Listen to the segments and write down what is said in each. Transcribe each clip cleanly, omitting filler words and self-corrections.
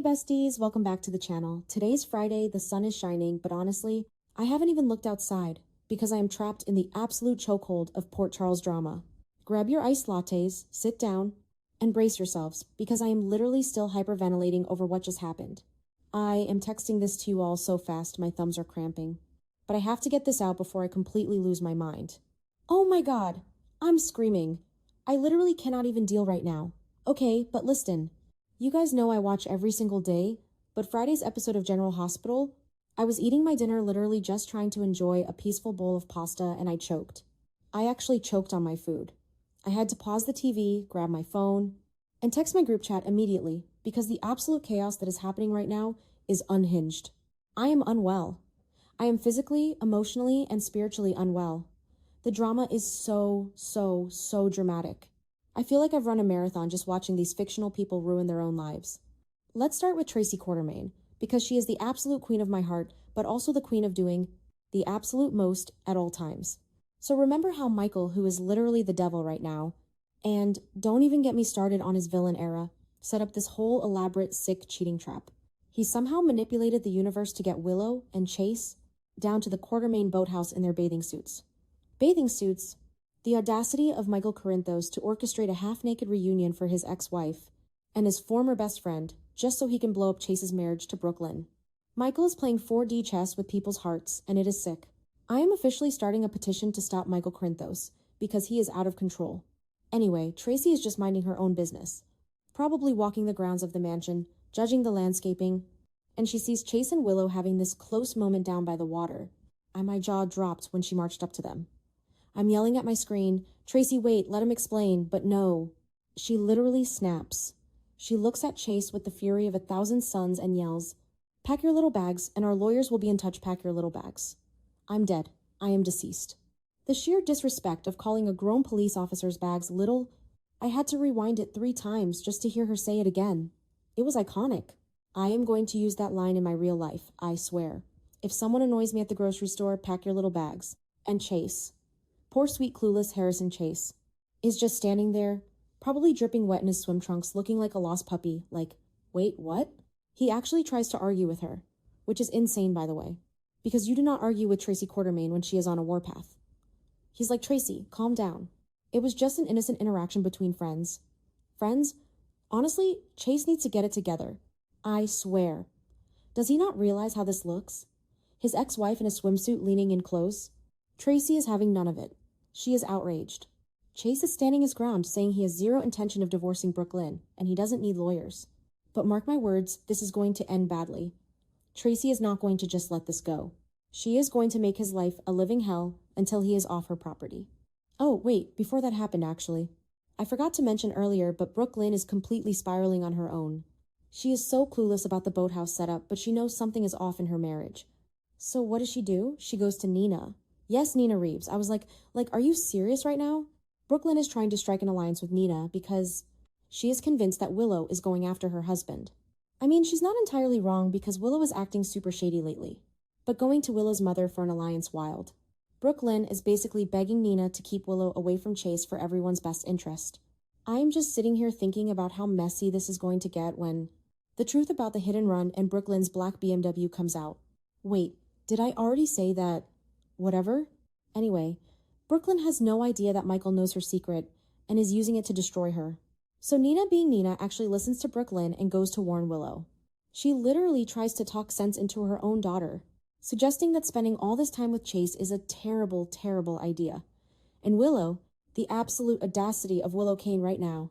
besties, welcome back to the channel. Today's Friday, the sun is shining, but honestly, I haven't even looked outside because I am trapped in the absolute chokehold of Port Charles drama. Grab your iced lattes, sit down, and brace yourselves because I am literally still hyperventilating over what just happened. I am texting this to you all so fast my thumbs are cramping, but I have to get this out before I completely lose my mind. Oh my god, I'm screaming. I literally cannot even deal right now. Okay, but listen. You guys know I watch every single day, but Friday's episode of General Hospital, I was eating my dinner literally just trying to enjoy a peaceful bowl of pasta and I choked. I actually choked on my food. I had to pause the TV, grab my phone, and text my group chat immediately because the absolute chaos that is happening right now is unhinged. I am unwell. I am physically, emotionally, and spiritually unwell. The drama is so dramatic. I feel like I've run a marathon just watching these fictional people ruin their own lives. Let's start with Tracy Quartermaine, because she is the absolute queen of my heart, but also the queen of doing the absolute most at all times. So remember how Michael, who is literally the devil right now, and don't even get me started on his villain era, set up this whole elaborate, sick cheating trap. He somehow manipulated the universe to get Willow and Chase down to the Quartermaine boathouse in their bathing suits. Bathing suits? The audacity of Michael Corinthos to orchestrate a half-naked reunion for his ex-wife and his former best friend just so he can blow up Chase's marriage to Brooklyn. Michael is playing 4D chess with people's hearts, and it is sick. I am officially starting a petition to stop Michael Corinthos because he is out of control. Anyway, Tracy is just minding her own business, probably walking the grounds of the mansion, judging the landscaping, and she sees Chase and Willow having this close moment down by the water. My jaw dropped when she marched up to them. I'm yelling at my screen, "Tracy, wait, let him explain," but no. She literally snaps. She looks at Chase with the fury of 1,000 suns and yells, "Pack your little bags, and our lawyers will be in touch, pack your little bags." I'm dead. I am deceased. The sheer disrespect of calling a grown police officer's bags little, I had to rewind it 3 times just to hear her say it again. It was iconic. I am going to use that line in my real life, I swear. If someone annoys me at the grocery store, pack your little bags. And Chase. Poor sweet clueless Harrison Chase is just standing there, probably dripping wet in his swim trunks, looking like a lost puppy, like, wait, what? He actually tries to argue with her, which is insane, by the way, because you do not argue with Tracy Quartermaine when she is on a warpath. He's like, "Tracy, calm down." It was just an innocent interaction between friends. Friends? Honestly, Chase needs to get it together. I swear. Does he not realize how this looks? His ex-wife in a swimsuit leaning in close? Tracy is having none of it. She is outraged. Chase is standing his ground, saying he has zero intention of divorcing Brooklyn, and he doesn't need lawyers. But mark my words, this is going to end badly. Tracy is not going to just let this go. She is going to make his life a living hell until he is off her property. Oh, wait, before that happened, actually. I forgot to mention earlier, but Brooklyn is completely spiraling on her own. She is so clueless about the boathouse setup, but she knows something is off in her marriage. So what does she do? She goes to Nina. Yes, Nina Reeves. I was like, are you serious right now? Brooklyn is trying to strike an alliance with Nina because she is convinced that Willow is going after her husband. I mean, she's not entirely wrong because Willow is acting super shady lately, but going to Willow's mother for an alliance wild. Brooklyn is basically begging Nina to keep Willow away from Chase for everyone's best interest. I'm just sitting here thinking about how messy this is going to get when the truth about the hit and run and Brooklyn's black BMW comes out. Wait, did I already say that? Whatever? Anyway, Brooklyn has no idea that Michael knows her secret and is using it to destroy her. So Nina, being Nina, actually listens to Brooklyn and goes to warn Willow. She literally tries to talk sense into her own daughter, suggesting that spending all this time with Chase is a terrible idea. And Willow, the absolute audacity of Willow Kane right now,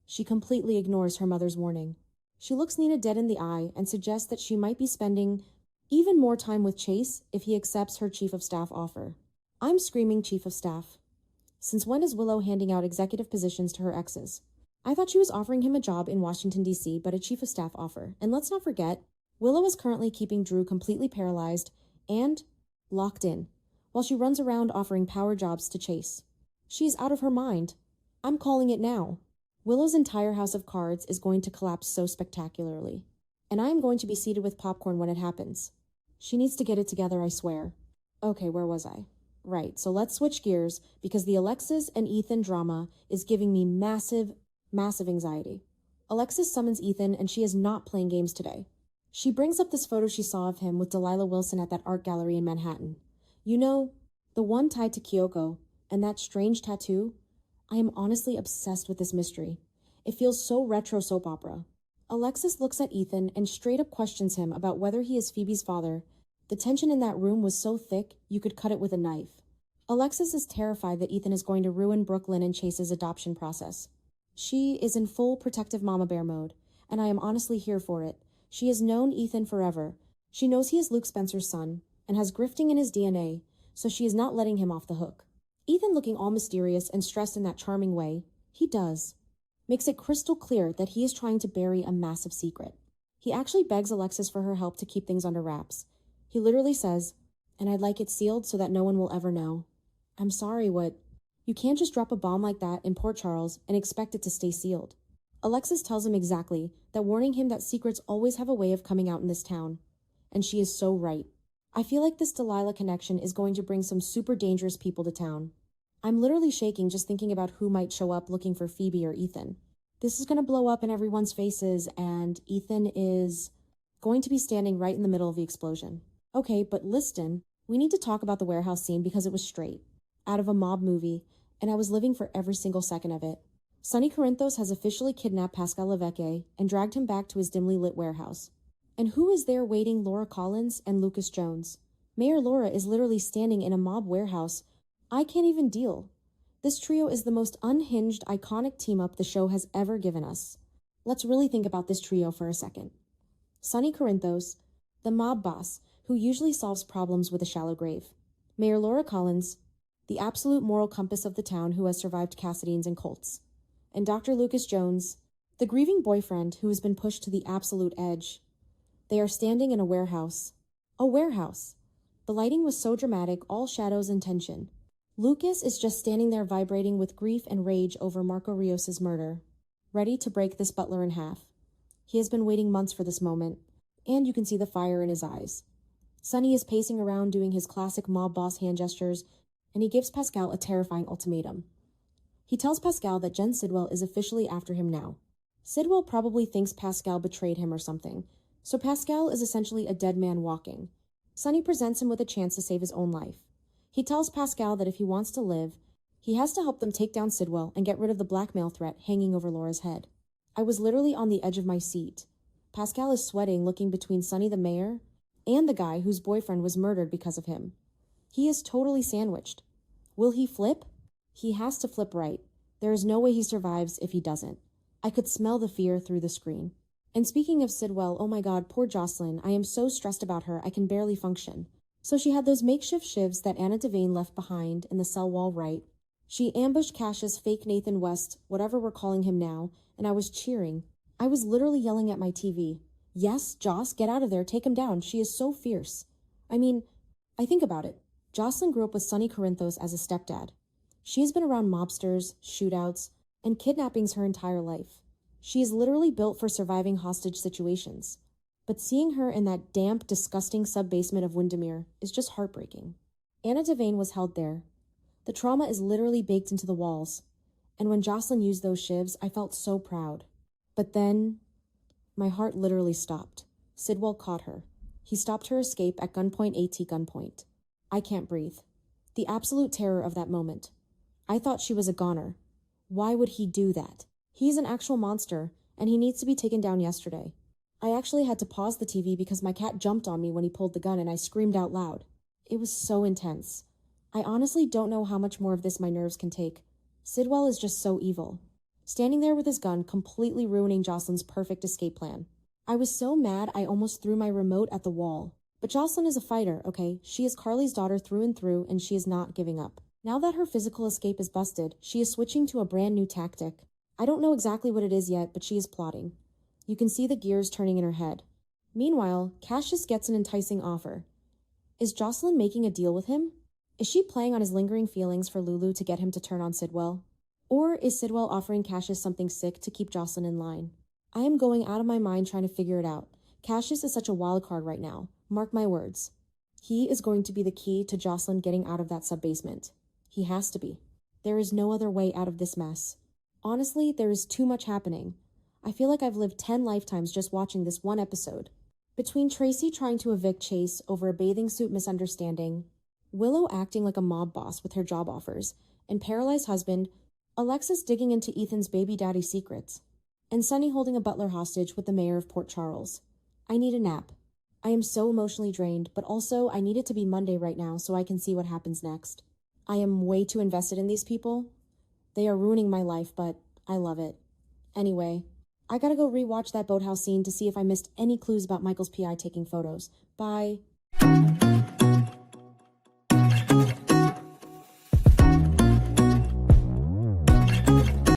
she completely ignores her mother's warning. She looks Nina dead in the eye and suggests that she might be spending even more time with Chase if he accepts her chief of staff offer. I'm screaming chief of staff. Since when is Willow handing out executive positions to her exes? I thought she was offering him a job in Washington, D.C., but a chief of staff offer. And let's not forget, Willow is currently keeping Drew completely paralyzed and locked in, while she runs around offering power jobs to Chase. She's out of her mind. I'm calling it now. Willow's entire house of cards is going to collapse so spectacularly. And I am going to be seated with popcorn when it happens. She needs to get it together, I swear. Okay, where was I? Right, so let's switch gears because the Alexis and Ethan drama is giving me massive anxiety. Alexis summons Ethan and she is not playing games today. She brings up this photo she saw of him with Delilah Wilson at that art gallery in Manhattan. You know, the one tied to Kyoko, and that strange tattoo? I am honestly obsessed with this mystery. It feels so retro soap opera. Alexis looks at Ethan and straight up questions him about whether he is Phoebe's father. The tension in that room was so thick, you could cut it with a knife. Alexis is terrified that Ethan is going to ruin Brooklyn and Chase's adoption process. She is in full protective mama bear mode, and I am honestly here for it. She has known Ethan forever. She knows he is Luke Spencer's son, and has grifting in his DNA, so she is not letting him off the hook. Ethan, looking all mysterious and stressed in that charming way, he does, makes it crystal clear that he is trying to bury a massive secret. He actually begs Alexis for her help to keep things under wraps. He literally says, "And I'd like it sealed so that no one will ever know." I'm sorry, what? You can't just drop a bomb like that in Port Charles and expect it to stay sealed. Alexis tells him exactly that, warning him that secrets always have a way of coming out in this town. And she is so right. I feel like this Delilah connection is going to bring some super dangerous people to town. I'm literally shaking just thinking about who might show up looking for Phoebe or Ethan. This is going to blow up in everyone's faces, and Ethan is going to be standing right in the middle of the explosion. Okay, but listen, we need to talk about the warehouse scene because it was straight out of a mob movie, and I was living for every single second of it. Sonny Corinthos has officially kidnapped Pascal Levesque and dragged him back to his dimly lit warehouse. And who is there waiting? Laura Collins and Lucas Jones. Mayor Laura is literally standing in a mob warehouse. I can't even deal. This trio is the most unhinged, iconic team-up the show has ever given us. Let's really think about this trio for a second. Sonny Corinthos, the mob boss, who usually solves problems with a shallow grave. Mayor Laura Collins, the absolute moral compass of the town who has survived Cassadines and Colts. And Dr. Lucas Jones, the grieving boyfriend who has been pushed to the absolute edge. They are standing in a warehouse. A warehouse. The lighting was so dramatic, all shadows and tension. Lucas is just standing there vibrating with grief and rage over Marco Rios' murder, ready to break this butler in half. He has been waiting months for this moment, and you can see the fire in his eyes. Sonny is pacing around doing his classic mob boss hand gestures, and he gives Pascal a terrifying ultimatum. He tells Pascal that Jen Sidwell is officially after him now. Sidwell probably thinks Pascal betrayed him or something, so Pascal is essentially a dead man walking. Sonny presents him with a chance to save his own life. He tells Pascal that if he wants to live, he has to help them take down Sidwell and get rid of the blackmail threat hanging over Laura's head. I was literally on the edge of my seat. Pascal is sweating, looking between Sonny the mayor and the guy whose boyfriend was murdered because of him. He is totally sandwiched. Will he flip? He has to flip right. There is no way he survives if he doesn't. I could smell the fear through the screen. And speaking of Sidwell, oh my god, poor Jocelyn, I am so stressed about her, I can barely function. So she had those makeshift shivs that Anna Devane left behind in the cell wall right. She ambushed Cassius fake Nathan West, whatever we're calling him now, and I was cheering. I was literally yelling at my TV. Yes, Joss, get out of there, take him down, she is so fierce. I mean, I think about it. Jocelyn grew up with Sonny Corinthos as a stepdad. She has been around mobsters, shootouts, and kidnappings her entire life. She is literally built for surviving hostage situations. But seeing her in that damp, disgusting sub-basement of Windermere is just heartbreaking. Anna Devane was held there. The trauma is literally baked into the walls. And when Jocelyn used those shivs, I felt so proud. But then, my heart literally stopped. Sidwell caught her. He stopped her escape at gunpoint, AT gunpoint. I can't breathe. The absolute terror of that moment. I thought she was a goner. Why would he do that? He's an actual monster, and he needs to be taken down yesterday. I actually had to pause the TV because my cat jumped on me when he pulled the gun and I screamed out loud. It was so intense. I honestly don't know how much more of this my nerves can take. Sidwell is just so evil. Standing there with his gun, completely ruining Jocelyn's perfect escape plan. I was so mad I almost threw my remote at the wall. But Jocelyn is a fighter, okay? She is Carly's daughter through and through, and she is not giving up. Now that her physical escape is busted, she is switching to a brand new tactic. I don't know exactly what it is yet, but she is plotting. You can see the gears turning in her head. Meanwhile, Cassius gets an enticing offer. Is Jocelyn making a deal with him? Is she playing on his lingering feelings for Lulu to get him to turn on Sidwell? Or is Sidwell offering Cassius something sick to keep Jocelyn in line? I am going out of my mind trying to figure it out. Cassius is such a wild card right now. Mark my words. He is going to be the key to Jocelyn getting out of that sub-basement. He has to be. There is no other way out of this mess. Honestly, there is too much happening. I feel like I've lived 10 lifetimes just watching this one episode. Between Tracy trying to evict Chase over a bathing suit misunderstanding, Willow acting like a mob boss with her job offers, and Paralyzed husband, Alexis digging into Ethan's baby daddy secrets, and Sunny holding a butler hostage with the mayor of Port Charles. I need a nap. I am so emotionally drained, but also I need it to be Monday right now so I can see what happens next. I am way too invested in these people. They are ruining my life, but I love it. Anyway, I gotta go rewatch that boathouse scene to see if I missed any clues about Michael's PI taking photos. Bye.